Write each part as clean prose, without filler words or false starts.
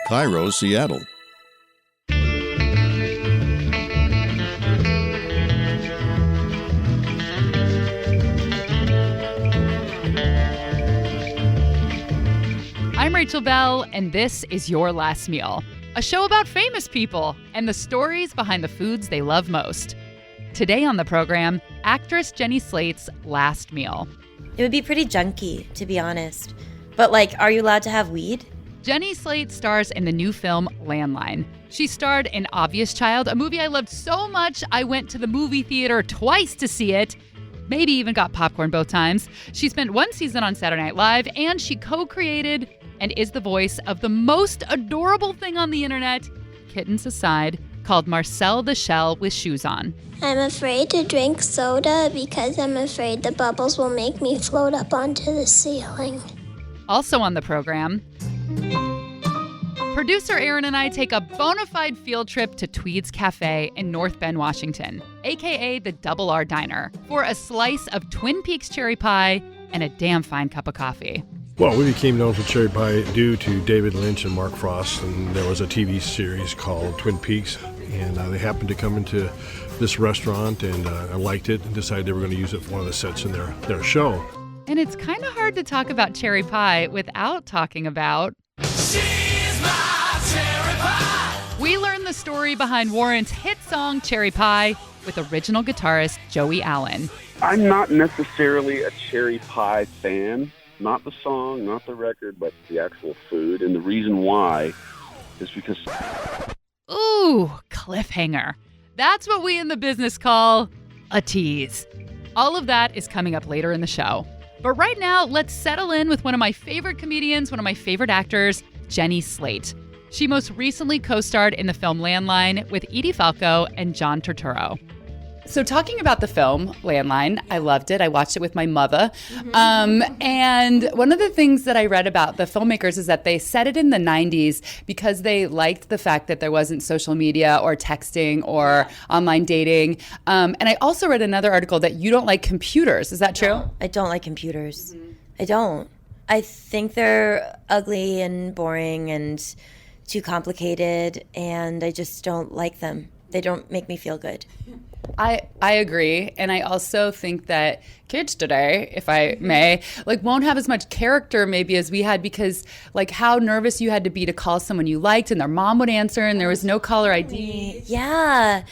Cairo, Seattle. I'm Rachel Bell, and this is Your Last Meal, a show about famous people and the stories behind the foods they love most. Today on the program, actress Jenny Slate's last meal. It would be pretty junky, to be honest. But, are you allowed to have weed? Jenny Slate stars in the new film Landline. She starred in Obvious Child, a movie I loved so much I went to the movie theater twice to see it. Maybe even got popcorn both times. She spent one season on Saturday Night Live, and she co-created and is the voice of the most adorable thing on the internet, kittens aside, called Marcel the Shell with Shoes On. I'm afraid to drink soda because I'm afraid the bubbles will make me float up onto the ceiling. Also on the program, producer Aaron and I take a bona fide field trip to Twede's Cafe in North Bend, Washington, aka the Double R Diner, for a slice of Twin Peaks cherry pie and a damn fine cup of coffee. Well, we became known for cherry pie due to David Lynch and Mark Frost, and there was a TV series called Twin Peaks, and they happened to come into this restaurant, and I liked it and decided they were going to use it for one of the sets in their show. And it's kind of hard to talk about cherry pie without talking about... She's my cherry pie! We learn the story behind Warrant's hit song Cherry Pie with original guitarist Joey Allen. I'm not necessarily a cherry pie fan. Not the song, not the record, but the actual food. And the reason why is because... Ooh, cliffhanger. That's what we in the business call a tease. All of that is coming up later in the show. But right now, let's settle in with one of my favorite comedians, one of my favorite actors, Jenny Slate. She most recently co-starred in the film Landline with Edie Falco and John Turturro. So talking about the film, Landline, I loved it. I watched it with my mother. And one of the things that I read about the filmmakers is that they set it in the 90s because they liked the fact that there wasn't social media or texting or online dating. And I also read another article that you don't like computers. Is that true? No, I don't like computers. I don't. I think they're ugly and boring and too complicated, and I just don't like them. They don't make me feel good. I agree. And I also think that kids today, if I may, won't have as much character maybe as we had because how nervous you had to be to call someone you liked and their mom would answer and there was no caller ID. Yeah.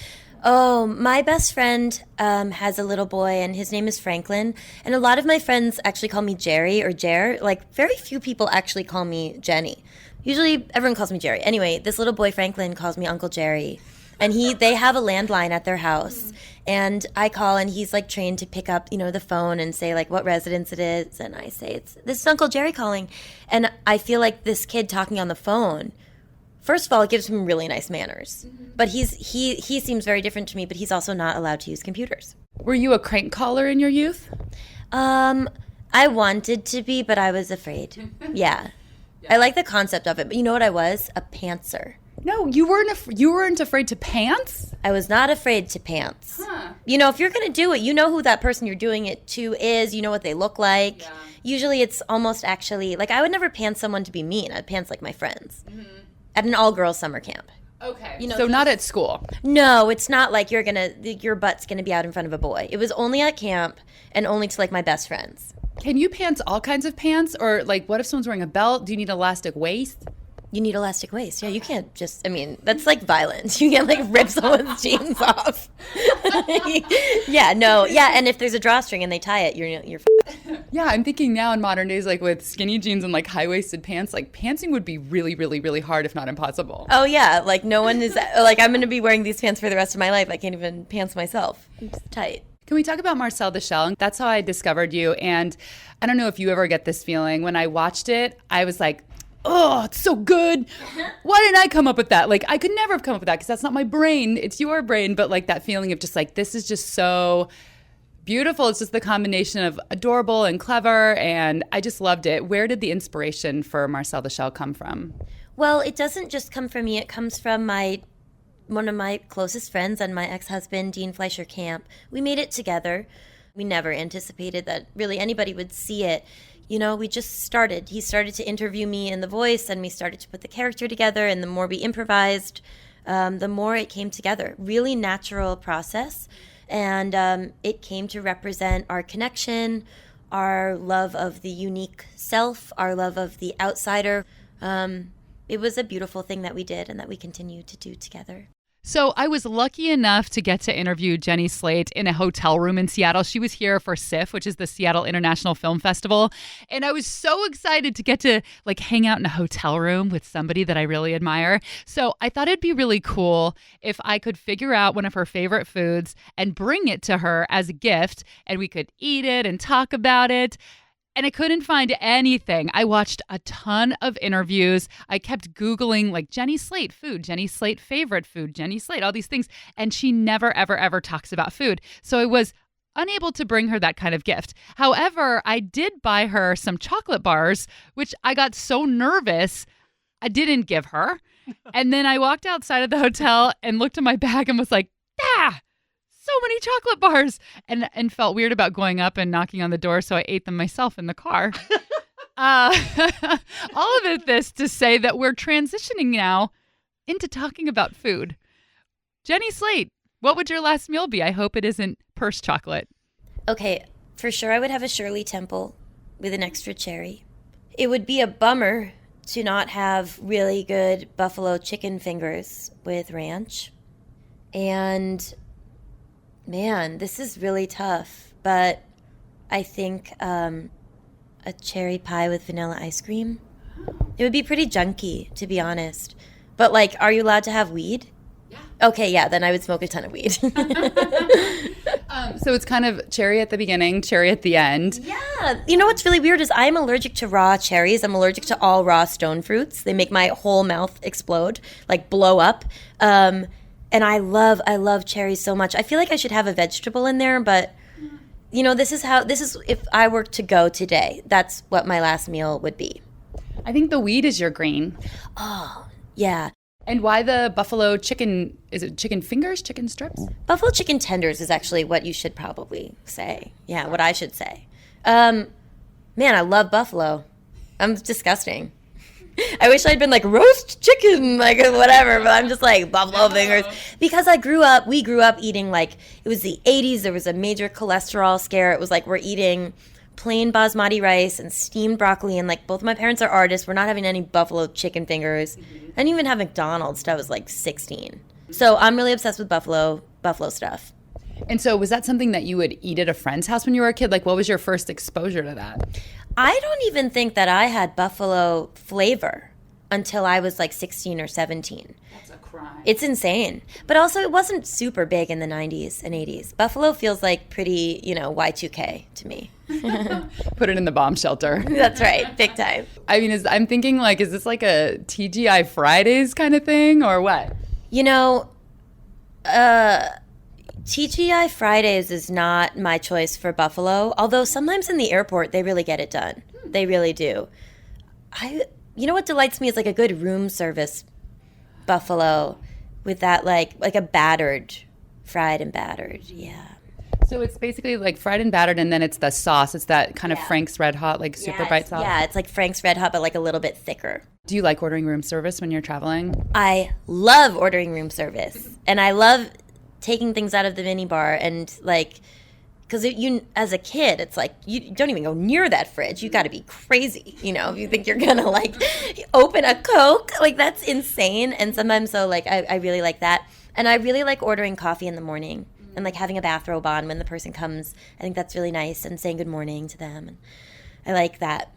Oh, my best friend has a little boy and his name is Franklin. And a lot of my friends actually call me Jerry or Jer. Very few people actually call me Jenny. Usually everyone calls me Jerry. Anyway, this little boy Franklin calls me Uncle Jerry. And they have a landline at their house, and I call, and he's trained to pick up, the phone and say what residence it is, and I say this is Uncle Jerry calling, and I feel like this kid talking on the phone. First of all, it gives him really nice manners, but he seems very different to me. But he's also not allowed to use computers. Were you a crank caller in your youth? I wanted to be, but I was afraid. Yeah. I like the concept of it, but you know what I was? A pantser. No, you weren't afraid to pants? I was not afraid to pants. Huh. If you're going to do it, you know who that person you're doing it to is. You know what they look like. Yeah. Usually it's almost actually, I would never pants someone to be mean. I'd pants my friends. Mm-hmm. At an all-girls summer camp. Okay. So not at school? No, it's not your butt's going to be out in front of a boy. It was only at camp and only to my best friends. Can you pants all kinds of pants? Or what if someone's wearing a belt? Do you need elastic waist? You need elastic waist. Yeah, you can't just, that's violence. You can't rip someone's jeans off. Yeah, no. Yeah, and if there's a drawstring and they tie it, you're Yeah, I'm thinking now in modern days, with skinny jeans and high-waisted pants, pantsing would be really, really, really hard, if not impossible. Oh, yeah. No one is, I'm going to be wearing these pants for the rest of my life. I can't even pants myself. It's tight. Can we talk about Marcel the Shell? That's how I discovered you. And I don't know if you ever get this feeling. When I watched it, I was like, oh, it's so good. Why didn't I come up with that? I could never have come up with that because that's not my brain. It's your brain. But that feeling of just this is just so beautiful. It's just the combination of adorable and clever. And I just loved it. Where did the inspiration for Marcel the Shell come from? Well, it doesn't just come from me. It comes from one of my closest friends and my ex-husband, Dean Fleischer Camp. We made it together. We never anticipated that really anybody would see it. we just started. He started to interview me in The Voice, and we started to put the character together. And the more we improvised, the more it came together. Really natural process. And it came to represent our connection, our love of the unique self, our love of the outsider. It was a beautiful thing that we did and that we continue to do together. So I was lucky enough to get to interview Jenny Slate in a hotel room in Seattle. She was here for SIFF, which is the Seattle International Film Festival. And I was so excited to get to hang out in a hotel room with somebody that I really admire. So I thought it'd be really cool if I could figure out one of her favorite foods and bring it to her as a gift, and we could eat it and talk about it. And I couldn't find anything. I watched a ton of interviews. I kept Googling Jenny Slate food, Jenny Slate favorite food, Jenny Slate, all these things. And she never, ever, ever talks about food. So I was unable to bring her that kind of gift. However, I did buy her some chocolate bars, which I got so nervous I didn't give her. And then I walked outside of the hotel and looked at my bag and was like, so many chocolate bars, and felt weird about going up and knocking on the door, so I ate them myself in the car. All of this to say that we're transitioning now into talking about food. Jenny Slate, what would your last meal be? I hope it isn't purse chocolate. Okay, for sure I would have a Shirley Temple with an extra cherry. It would be a bummer to not have really good buffalo chicken fingers with ranch. And man, this is really tough, but I think a cherry pie with vanilla ice cream. It would be pretty junky, to be honest. But are you allowed to have weed? Yeah. Okay, yeah, then I would smoke a ton of weed. So it's kind of cherry at the beginning, cherry at the end. Yeah. You know what's really weird is I'm allergic to raw cherries. I'm allergic to all raw stone fruits. They make my whole mouth explode, blow up. And I love cherries so much. I feel like I should have a vegetable in there, but this is if I were to go today, that's what my last meal would be. I think the weed is your green. Oh, yeah. And why the buffalo chicken? Is it chicken fingers, chicken strips? Buffalo chicken tenders is actually what you should probably say. Yeah, what I should say. Man, I love buffalo. I'm disgusting. I wish I'd been roast chicken, whatever, but I'm just buffalo fingers. Because we grew up eating it was the 80s, there was a major cholesterol scare. It was we're eating plain basmati rice and steamed broccoli, and both my parents are artists. We're not having any buffalo chicken fingers. I didn't even have McDonald's till I was 16. So I'm really obsessed with buffalo stuff. And so was that something that you would eat at a friend's house when you were a kid? What was your first exposure to that? I don't even think that I had buffalo flavor until I was 16 or 17. That's a crime. It's insane. But also it wasn't super big in the 90s and 80s. Buffalo feels pretty, Y2K to me. Put it in the bomb shelter. That's right. Big time. I mean, I'm thinking is this a TGI Fridays kind of thing or what? TGI Fridays is not my choice for buffalo, although sometimes in the airport they really get it done. They really do. You know what delights me is a good room service buffalo with that a battered, fried and battered. Yeah. So it's basically fried and battered, and then it's the sauce. It's that kind of Frank's Red Hot, super bite sauce. Yeah, it's Frank's Red Hot, but a little bit thicker. Do you like ordering room service when you're traveling? I love ordering room service, and I love taking things out of the minibar and because you as a kid it's you don't even go near that fridge. You got to be crazy, if you think you're gonna open a Coke, that's insane. And sometimes so I really like that, and I really like ordering coffee in the morning and having a bathrobe on when the person comes. I think that's really nice, and saying good morning to them, and I like that.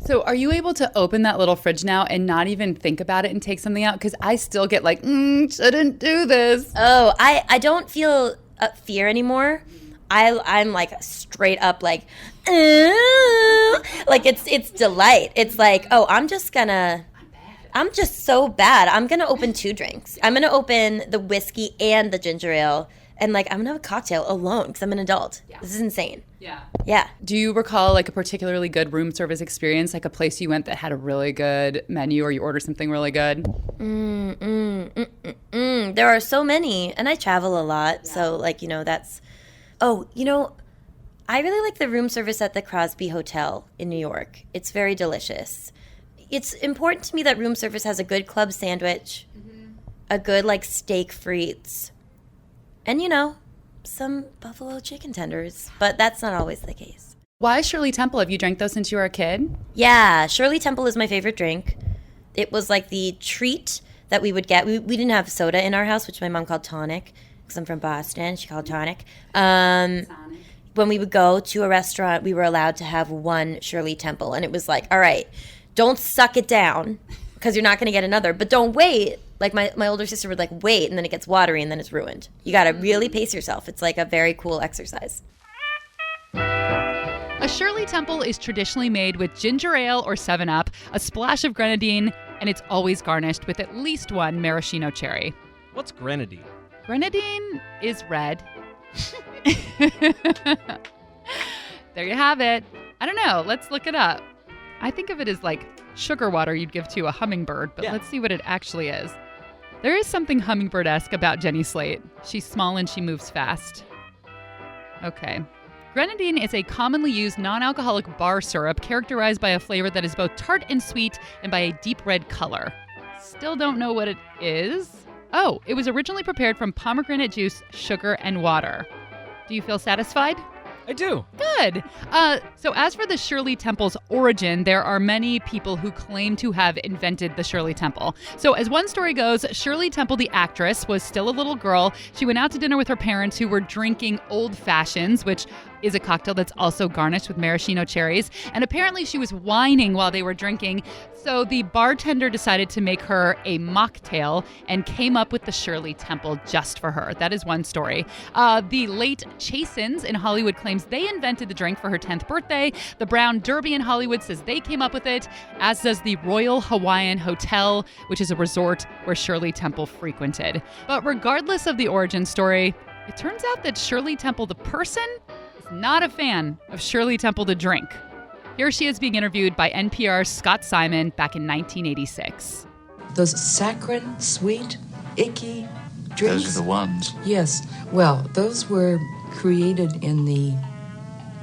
So are you able to open that little fridge now and not even think about it and take something out? Because I still get shouldn't do this. Oh, I don't feel fear anymore. I'm straight up it's delight. It's oh, I'm just so bad. I'm going to open 2 drinks. I'm going to open the whiskey and the ginger ale. And I'm going to have a cocktail alone because I'm an adult. Yeah. This is insane. Yeah. Yeah. Do you recall a particularly good room service experience, a place you went that had a really good menu or you ordered something really good? There are so many. And I travel a lot. Yeah. So that's... Oh, I really like the room service at the Crosby Hotel in New York. It's very delicious. It's important to me that room service has a good club sandwich, a good steak frites, and some buffalo chicken tenders. But that's not always the case. Why Shirley Temple? Have you drank those since you were a kid? Yeah, Shirley Temple is my favorite drink. It was like the treat that we would get. We didn't have soda in our house, which my mom called tonic, because I'm from Boston. She called tonic. When we would go to a restaurant, we were allowed to have one Shirley Temple. And it was like, all right, don't suck it down because you're not going to get another. But don't wait. Like my older sister would wait, and then it gets watery, and then it's ruined. You got to really pace yourself. It's like a very cool exercise. A Shirley Temple is traditionally made with ginger ale or 7-Up, a splash of grenadine, and it's always garnished with at least one maraschino cherry. What's grenadine? Grenadine is red. There you have it. I don't know. Let's look it up. I think of it as like sugar water you'd give to a hummingbird, but let's see what it actually is. There is something hummingbird-esque about Jenny Slate. She's small and she moves fast. Okay. Grenadine is a commonly used non-alcoholic bar syrup characterized by a flavor that is both tart and sweet and by a deep red color. Still don't know what it is. Oh, it was originally prepared from pomegranate juice, sugar, and water. Do you feel satisfied? I do. Good. So as for the Shirley Temple's origin, there are many people who claim to have invented the Shirley Temple. So as one story goes, Shirley Temple, the actress, was still a little girl. She went out to dinner with her parents who were drinking Old Fashions, which is a cocktail that's also garnished with maraschino cherries. And apparently she was whining while they were drinking. So the bartender decided to make her a mocktail and came up with the Shirley Temple just for her. That is one story. The late Chasins in Hollywood claims they invented the drink for her 10th birthday. The Brown Derby in Hollywood says they came up with it, as does the Royal Hawaiian Hotel, which is a resort where Shirley Temple frequented. But regardless of the origin story, it turns out that Shirley Temple, the person, is not a fan of Shirley Temple, the drink. Here she is being interviewed by NPR's Scott Simon back in 1986. Those saccharine, sweet, icky drinks. Those are the ones. Yes. Well, those were created in the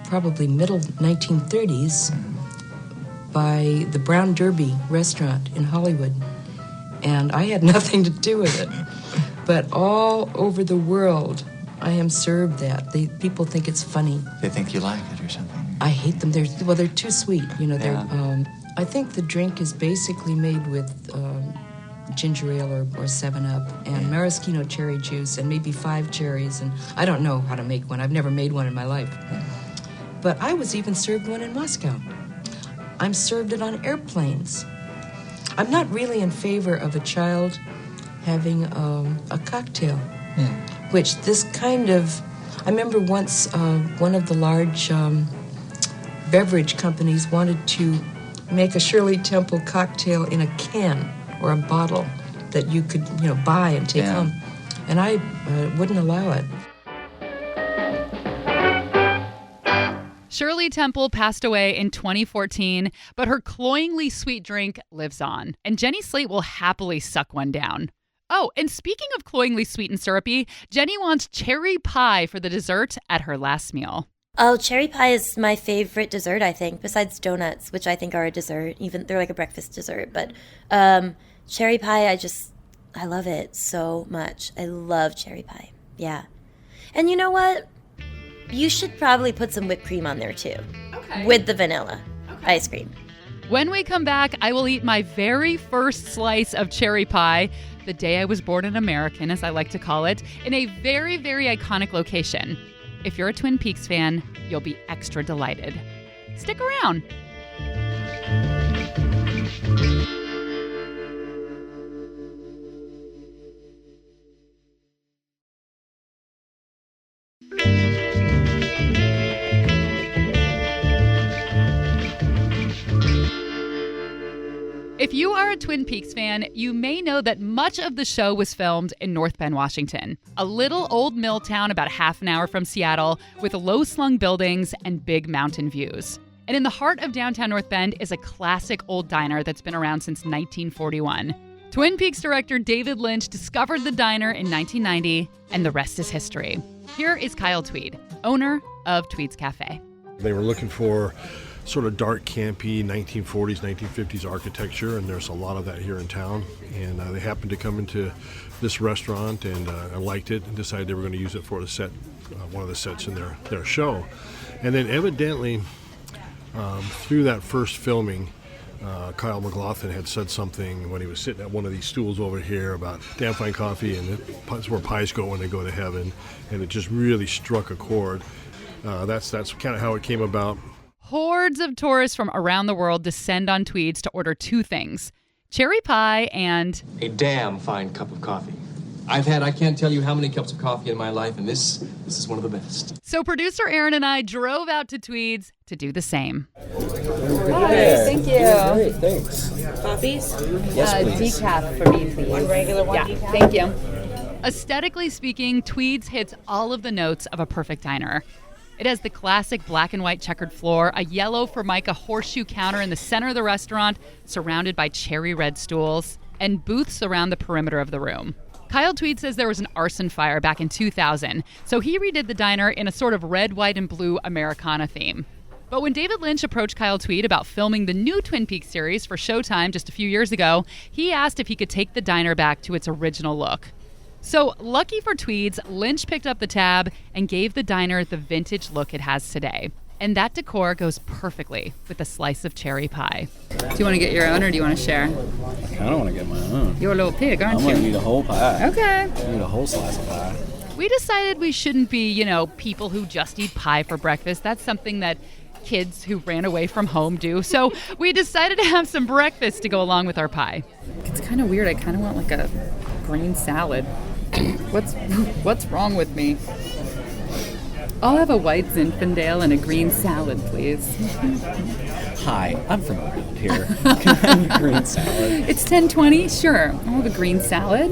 probably middle 1930s by the Brown Derby restaurant in Hollywood. And I had nothing to do with it. But all over the world, I am served that. People think it's funny. They think you like it or something. I hate them. They're too sweet. I think the drink is basically made with ginger ale or 7-Up and maraschino cherry juice and maybe 5 cherries. And I don't know how to make one. I've never made one in my life. But I was even served one in Moscow. I'm served it on airplanes. I'm not really in favor of a child having a cocktail, which this kind of... I remember once one of the large beverage companies wanted to make a Shirley Temple cocktail in a can or a bottle that you could, buy and take home. And I wouldn't allow it. Shirley Temple passed away in 2014, but her cloyingly sweet drink lives on. And Jenny Slate will happily suck one down. Oh, and speaking of cloyingly sweet and syrupy, Jenny wants cherry pie for the dessert at her last meal. Oh, cherry pie is my favorite dessert, I think, besides donuts, which I think are a dessert. Even they're like a breakfast dessert. But cherry pie, I love it so much. I love cherry pie. Yeah. And you know what? You should probably put some whipped cream on there, too. Okay. With the vanilla ice cream. When we come back, I will eat my very first slice of cherry pie, the day I was born an American, as I like to call it, in a very, very iconic location. If you're a Twin Peaks fan, you'll be extra delighted. Stick around. If you are a Twin Peaks fan, you may know that much of the show was filmed in North Bend, Washington, a little old mill town about half an hour from Seattle with low-slung buildings and big mountain views. And in the heart of downtown North Bend is a classic old diner that's been around since 1941. Twin Peaks director David Lynch discovered the diner in 1990, and the rest is history. Here is Kyle Twede, owner of Twede's Cafe. They were looking for sort of dark, campy 1940s, 1950s architecture, and there's a lot of that here in town. And they happened to come into this restaurant, and I liked it and decided they were going to use it for the set, one of the sets in their show. And then evidently, through that first filming, Kyle MacLachlan had said something when he was sitting at one of these stools over here about damn fine coffee, and it's where pies go when they go to heaven, and it just really struck a chord. That's kind of how it came about. Hordes of tourists from around the world descend on Twede's to order two things: cherry pie and a damn fine cup of coffee. I can't tell you how many cups of coffee in my life, and this is one of the best. So producer Aaron and I drove out to Twede's to do the same. Hi, thank you. Great, thanks. Coffees? Yes, please. Decaf for me, please. One regular, one decaf? Thank you. Aesthetically speaking, Twede's hits all of the notes of a perfect diner. It has the classic black and white checkered floor, a yellow Formica horseshoe counter in the center of the restaurant, surrounded by cherry red stools, and booths around the perimeter of the room. Kyle Twede says there was an arson fire back in 2000, so he redid the diner in a sort of red, white, and blue Americana theme. But when David Lynch approached Kyle Twede about filming the new Twin Peaks series for Showtime just a few years ago, he asked if he could take the diner back to its original look. So, lucky for Tweeds, Lynch picked up the tab and gave the diner the vintage look it has today. And that decor goes perfectly with a slice of cherry pie. Do you want to get your own or do you want to share? I kind of want to get my own. You're a little pig, aren't I'm you? going to eat a whole pie. Okay. I need a whole slice of pie. We decided we shouldn't be, people who just eat pie for breakfast. That's something that kids who ran away from home do. So we decided to have some breakfast to go along with our pie. It's kind of weird. I kind of want like a green salad. What's wrong with me? I'll have a white Zinfandel and a green salad, please. Hi, I'm from around here. Green salad. It's 10:20. Sure, I'll have a green salad.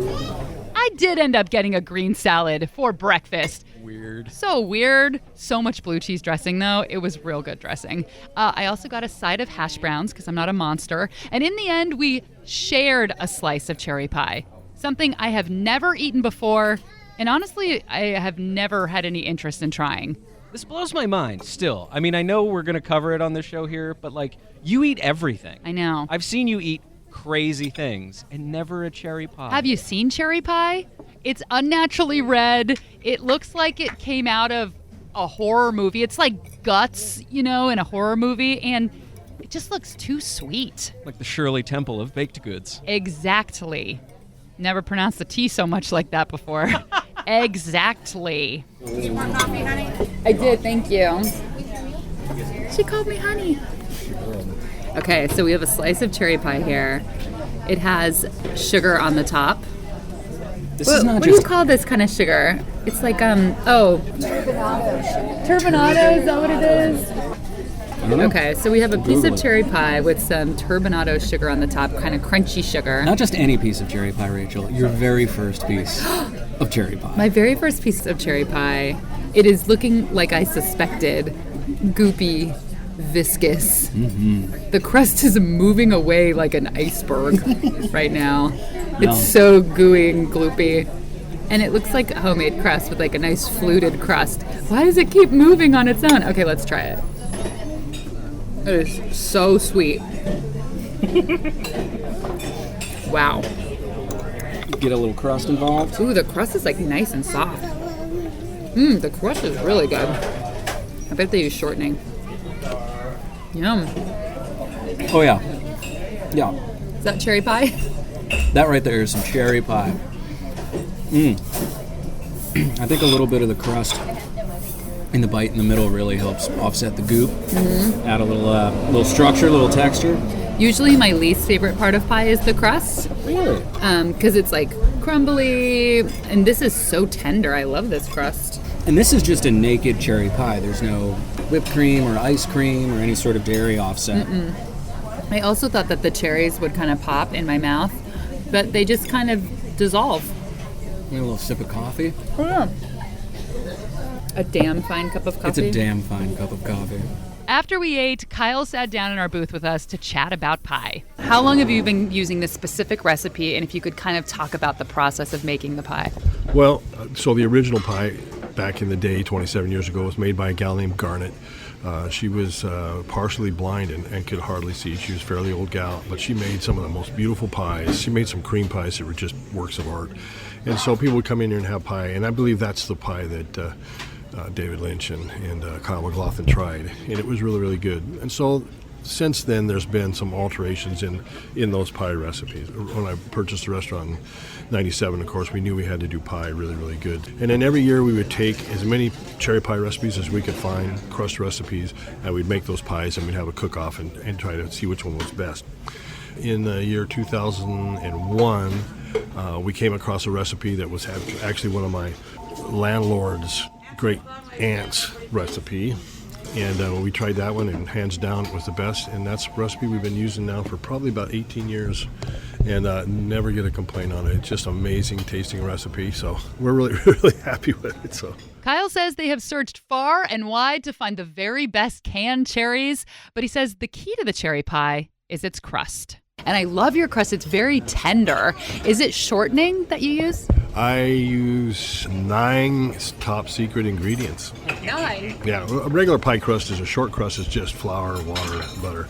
I did end up getting a green salad for breakfast. Weird. So weird. So much blue cheese dressing, though. It was real good dressing. I also got a side of hash browns because I'm not a monster. And in the end, we shared a slice of cherry pie. Something I have never eaten before, and honestly, I have never had any interest in trying. This blows my mind still. I mean, I know we're going to cover it on this show here, but you eat everything. I know. I've seen you eat crazy things and never a cherry pie. Have you seen cherry pie? It's unnaturally red. It looks like it came out of a horror movie. It's like guts, in a horror movie, and it just looks too sweet. Like the Shirley Temple of baked goods. Exactly. Never pronounced the T so much like that before. Exactly. Did you want coffee, honey? I did, thank you. She called me honey. Okay, so we have a slice of cherry pie here. It has sugar on the top. What do you call this kind of sugar? It's like, turbinado sugar. Turbinado, is that what it is? Okay, so we have a piece of cherry pie with some turbinado sugar on the top, kind of crunchy sugar. Not just any piece of cherry pie, Rachel. Your very first piece of cherry pie. My very first piece of cherry pie. It is looking like I suspected. Goopy, viscous. Mm-hmm. The crust is moving away like an iceberg right now. It's so gooey and gloopy. And it looks like homemade crust with like a nice fluted crust. Why does it keep moving on its own? Okay, let's try it. It is so sweet. Wow. Get a little crust involved. Ooh, the crust is like nice and soft. The crust is really good. I bet they use shortening. Yum. Oh, yeah. Yeah. Is that cherry pie? That right there is some cherry pie. I think a little bit of the crust in the bite in the middle really helps offset the goop. Mm-hmm. Add a little structure, a little texture. Usually my least favorite part of pie is the crust. Really? Because it's like crumbly, and this is so tender. I love this crust. And this is just a naked cherry pie. There's no whipped cream or ice cream or any sort of dairy offset. Mm-mm. I also thought that the cherries would kind of pop in my mouth, but they just kind of dissolve. A little sip of coffee. Oh, yeah. A damn fine cup of coffee. It's a damn fine cup of coffee. After we ate, Kyle sat down in our booth with us to chat about pie. How long have you been using this specific recipe, and if you could kind of talk about the process of making the pie? Well, so the original pie back in the day, 27 years ago, was made by a gal named Garnet. She was partially blind and could hardly see. She was a fairly old gal, but she made some of the most beautiful pies. She made some cream pies that were just works of art. And so people would come in here and have pie, and I believe that's the pie that David Lynch and Kyle MacLachlan tried, and it was really, really good. And so since then, there's been some alterations in those pie recipes. When I purchased the restaurant in 97, of course, we knew we had to do pie really, really good. And then every year we would take as many cherry pie recipes as we could find, crust recipes, and we'd make those pies, and we'd have a cook-off and try to see which one was best. In the year 2001, we came across a recipe that was actually one of my landlord's great aunt's recipe. And we tried that one, and hands down, it was the best. And that's a recipe we've been using now for probably about 18 years, and never get a complaint on it. It's just amazing tasting recipe. So we're really, really happy with it. So Kyle says they have searched far and wide to find the very best canned cherries, but he says the key to the cherry pie is its crust. And I love your crust. It's very tender. Is it shortening that you use? I use 9 top secret ingredients. 9? Yeah, a regular pie crust is a short crust. It's just flour, water, butter,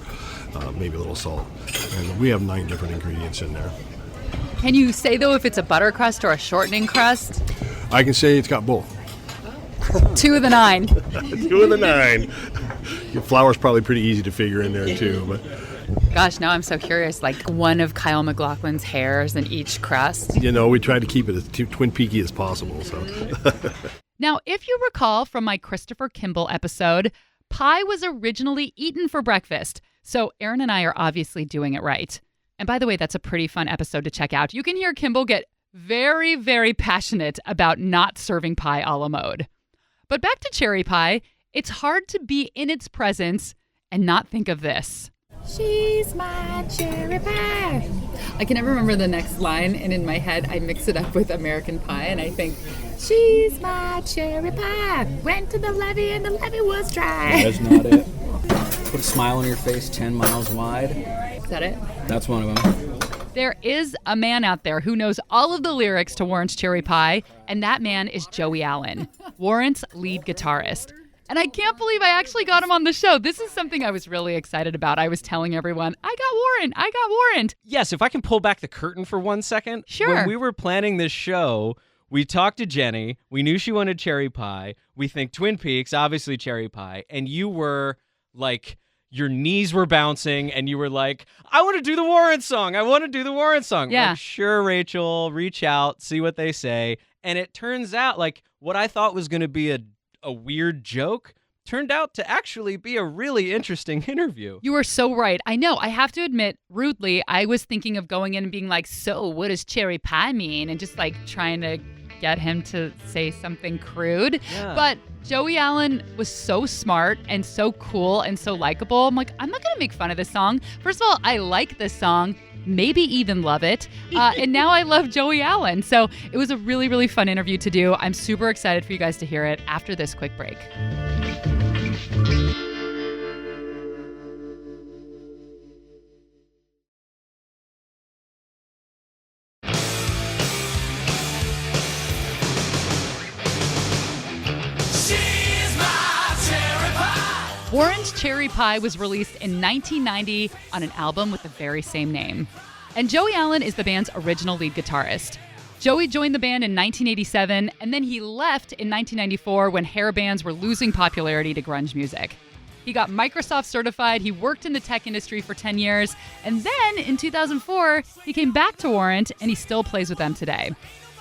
maybe a little salt. And we have 9 different ingredients in there. Can you say, though, if it's a butter crust or a shortening crust? I can say it's got both. 2 of the 9. 2 of the 9. Your flour's probably pretty easy to figure in there, too. But gosh, now I'm so curious, like one of Kyle MacLachlan's hairs in each crust. You know, we try to keep it as Twin Peaky as possible. So. Now, if you recall from my Christopher Kimball episode, pie was originally eaten for breakfast. So Aaron and I are obviously doing it right. And by the way, that's a pretty fun episode to check out. You can hear Kimball get very, very passionate about not serving pie a la mode. But back to cherry pie, it's hard to be in its presence and not think of this. She's my cherry pie. I can never remember the next line, and in my head, I mix it up with American Pie, and I think, she's my cherry pie. Went to the levee, and the levee was dry. That's not it. Put a smile on your face 10 miles wide. Is that it? That's one of them. There is a man out there who knows all of the lyrics to Warrant's Cherry Pie, and that man is Joey Allen, Warrant's lead guitarist. And I can't believe I actually got him on the show. This is something I was really excited about. I was telling everyone, I got Warrant. Yes, if I can pull back the curtain for 1 second. Sure. When we were planning this show, we talked to Jenny. We knew she wanted cherry pie. We think Twin Peaks, obviously cherry pie. And you were like, your knees were bouncing, and you were like, I want to do the Warrant song. Yeah. Like, sure, Rachel, reach out, see what they say. And it turns out, like, what I thought was going to be a weird joke turned out to actually be a really interesting interview. You are so right. I know. I have to admit, rudely, I was thinking of going in and being like, so what does cherry pie mean? And just like trying to get him to say something crude. Yeah. But Joey Allen was so smart and so cool and so likable. I'm like, I'm not going to make fun of this song. First of all, I like this song. Maybe even love it. And now I love Joey Allen. So it was a really, really fun interview to do. I'm super excited for you guys to hear it after this quick break. Warrant's Cherry Pie was released in 1990 on an album with the very same name. And Joey Allen is the band's original lead guitarist. Joey joined the band in 1987, and then he left in 1994 when hair bands were losing popularity to grunge music. He got Microsoft certified, he worked in the tech industry for 10 years, and then in 2004, he came back to Warrant, and he still plays with them today.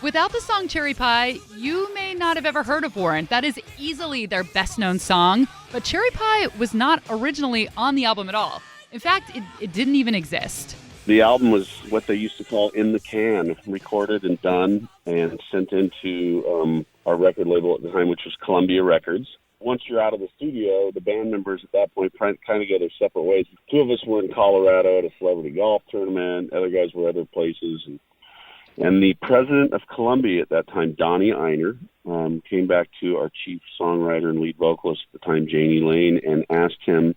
Without the song Cherry Pie, you may not have ever heard of Warrant. That is easily their best-known song, but Cherry Pie was not originally on the album at all. In fact, it didn't even exist. The album was what they used to call in the can, recorded and done and sent into our record label at the time, which was Columbia Records. Once you're out of the studio, the band members at that point kind of go their separate ways. 2 of us were in Colorado at a celebrity golf tournament. Other guys were other places. And the president of Columbia at that time, Donnie Einer, came back to our chief songwriter and lead vocalist at the time, Janie Lane, and asked him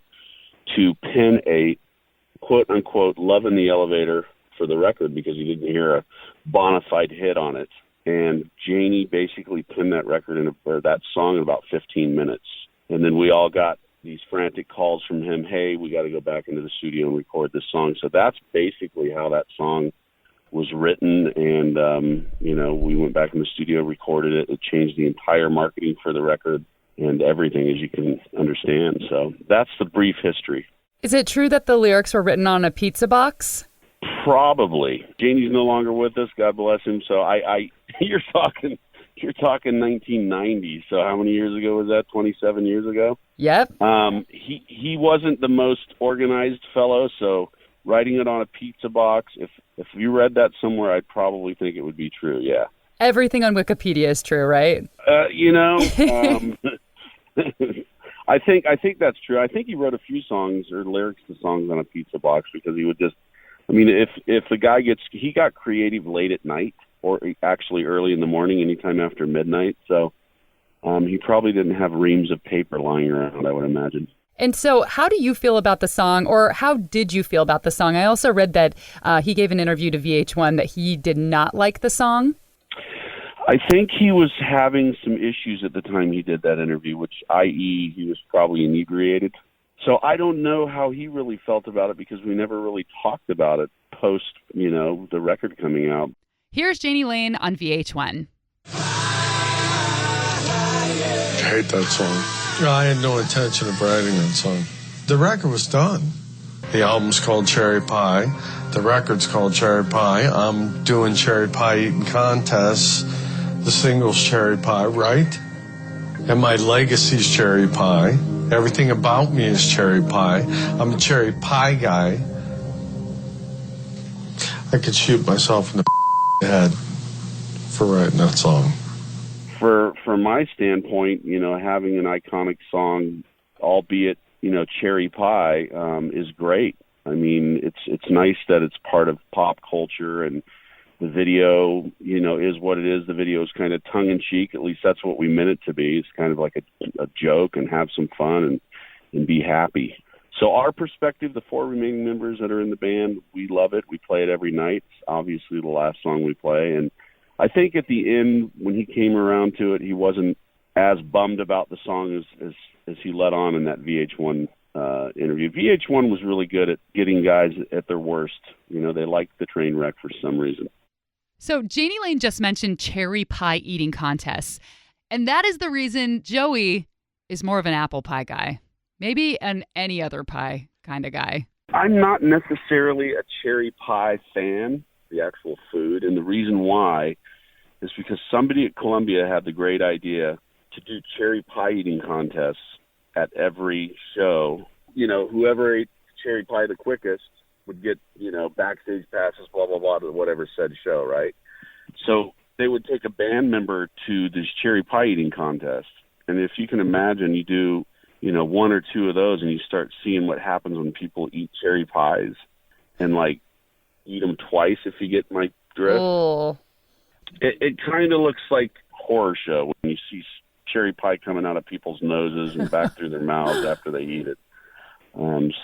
to pen a quote-unquote love in the elevator for the record because he didn't hear a bona fide hit on it. and Janie basically pinned that record or that song in about 15 minutes. And then we all got these frantic calls from him, hey, we got to go back into the studio and record this song. So that's basically how that song was written. And, we went back in the studio, recorded it. It changed the entire marketing for the record and everything, as you can understand. So that's the brief history. Is it true that the lyrics were written on a pizza box? Probably. Janie's no longer with us, God bless him. So you're talking 1990. So how many years ago was that? 27 years ago? Yep. He wasn't the most organized fellow, so writing it on a pizza box, if you read that somewhere, I'd probably think it would be true, yeah. Everything on Wikipedia is true, right? I think that's true. I think he wrote a few songs or lyrics to songs on a pizza box because he would just, if the guy he got creative late at night or actually early in the morning, anytime after midnight. So he probably didn't have reams of paper lying around, I would imagine. And so how do you feel about the song, or how did you feel about the song? I also read that he gave an interview to VH1 that he did not like the song. I think he was having some issues at the time he did that interview, which, i.e., he was probably inebriated. So I don't know how he really felt about it because we never really talked about it post, the record coming out. Here's Janie Lane on VH1. I hate that song. I had no intention of writing that song. The record was done. The album's called Cherry Pie. The record's called Cherry Pie. I'm doing cherry pie eating contests. The single's Cherry Pie, right? And my legacy's Cherry Pie. Everything about me is cherry pie. I'm a cherry pie guy. I could shoot myself in the head for writing that song. From my standpoint, having an iconic song, albeit, cherry pie, is great. It's nice that it's part of pop culture, and the video, is what it is. The video is kind of tongue-in-cheek. At least that's what we meant it to be. It's kind of like a joke and have some fun and be happy. So our perspective, the four remaining members that are in the band, we love it. We play it every night. It's obviously the last song we play. And I think at the end, when he came around to it, he wasn't as bummed about the song as he let on in that VH1 interview. VH1 was really good at getting guys at their worst. They liked the train wreck for some reason. So Janie Lane just mentioned cherry pie eating contests. And that is the reason Joey is more of an apple pie guy. Maybe an any other pie kind of guy. I'm not necessarily a cherry pie fan, the actual food. And the reason why is because somebody at Columbia had the great idea to do cherry pie eating contests at every show. Whoever ate cherry pie the quickest would get, backstage passes, blah, blah, blah, to whatever said show, right? So they would take a band member to these cherry pie eating contests. And if you can imagine, you do, one or two of those and you start seeing what happens when people eat cherry pies and, eat them twice, if you get my drift. Oh. It kind of looks like a horror show when you see cherry pie coming out of people's noses and back through their mouths after they eat it.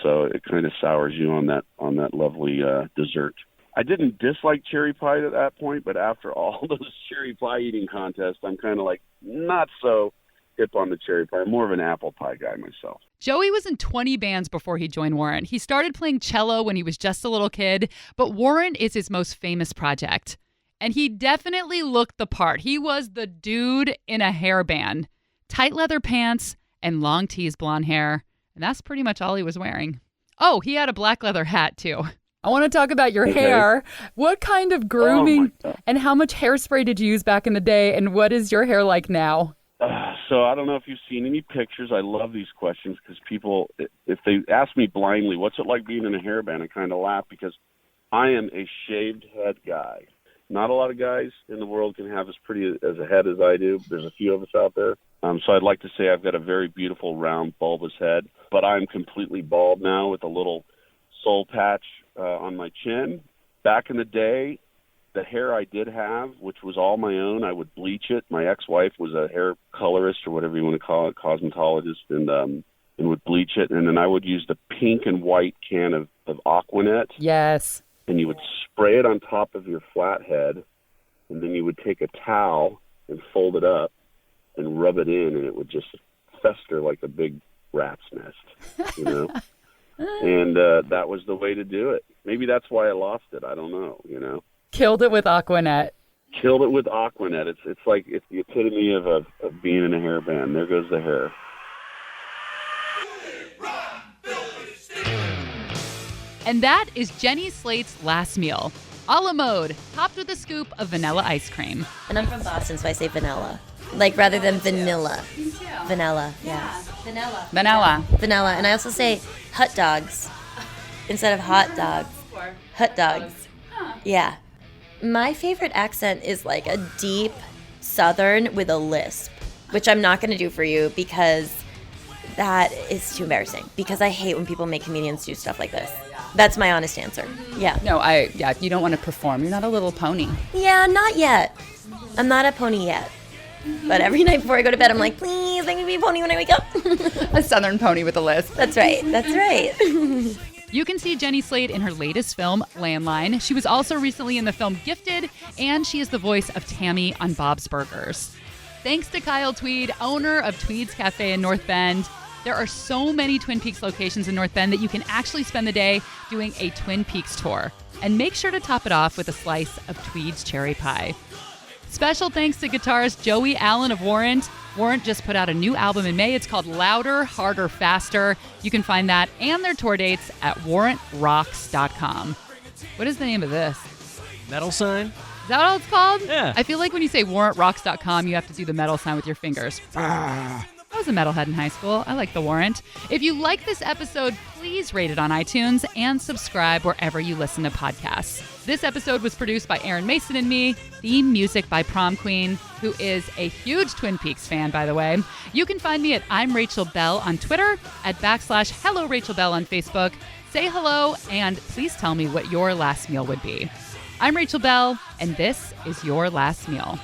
So it kind of sours you on that lovely dessert. I didn't dislike cherry pie at that point, but after all those cherry pie eating contests, I'm kind of not so hip on the cherry pie. I'm more of an apple pie guy myself. Joey was in 20 bands before he joined Warrant. He started playing cello when he was just a little kid, but Warrant is his most famous project. And he definitely looked the part. He was the dude in a hairband, tight leather pants and long teased blonde hair. And that's pretty much all he was wearing. Oh, he had a black leather hat, too. I want to talk about your hair. What kind of grooming and how much hairspray did you use back in the day? And what is your hair like now? So I don't know if you've seen any pictures. I love these questions because people, if they ask me blindly, what's it like being in a hairband, I kind of laugh because I am a shaved head guy. Not a lot of guys in the world can have as pretty as a head as I do. There's a few of us out there. So I'd like to say I've got a very beautiful, round, bulbous head. But I'm completely bald now with a little soul patch on my chin. Back in the day, the hair I did have, which was all my own, I would bleach it. My ex-wife was a hair colorist or whatever you want to call it, cosmetologist, and would bleach it. And then I would use the pink and white can of Aquanet. Yes. And you would spray it on top of your flat head, and then you would take a towel and fold it up and rub it in, and it would just fester like a big rat's nest, you know? And that was the way to do it. Maybe that's why I lost it. I don't know, you know? Killed it with Aquanet. Killed it with Aquanet. It's like it's the epitome of being in a hair band. There goes the hair. And that is Jenny Slate's last meal. A la mode, topped with a scoop of vanilla ice cream. And I'm from Boston, so I say vanilla. Like, rather than vanilla. Vanilla, yeah. Vanilla. Vanilla. And I also say hot dogs instead of hot dogs. Hot dogs. Yeah. My favorite accent is like a deep Southern with a lisp, which I'm not going to do for you because that is too embarrassing. Because I hate when people make comedians do stuff like this. That's my honest answer. Yeah. No, you don't want to perform. You're not a little pony. Yeah, not yet. I'm not a pony yet. But every night before I go to bed, I'm like, please, I can be a pony when I wake up. A Southern pony with a lisp. That's right. That's right. You can see Jenny Slate in her latest film, Landline. She was also recently in the film Gifted, and she is the voice of Tammy on Bob's Burgers. Thanks to Kyle Twede, owner of Tweed's Cafe in North Bend. There are so many Twin Peaks locations in North Bend that you can actually spend the day doing a Twin Peaks tour. And make sure to top it off with a slice of Tweed's cherry pie. Special thanks to guitarist Joey Allen of Warrant. Warrant just put out a new album in May. It's called Louder, Harder, Faster. You can find that and their tour dates at warrantrocks.com. What is the name of this? Metal sign? Is that what it's called? Yeah. I feel like when you say warrantrocks.com, you have to do the metal sign with your fingers. I was a metalhead in high school. I like The Warrant. If you like this episode, please rate it on iTunes and subscribe wherever you listen to podcasts. This episode was produced by Aaron Mason and me. Theme music by Prom Queen, who is a huge Twin Peaks fan, by the way. You can find me at I'm Rachel Bell on Twitter, at @Hello Rachel Bell on Facebook. Say hello, and please tell me what your last meal would be. I'm Rachel Bell, and this is Your Last Meal.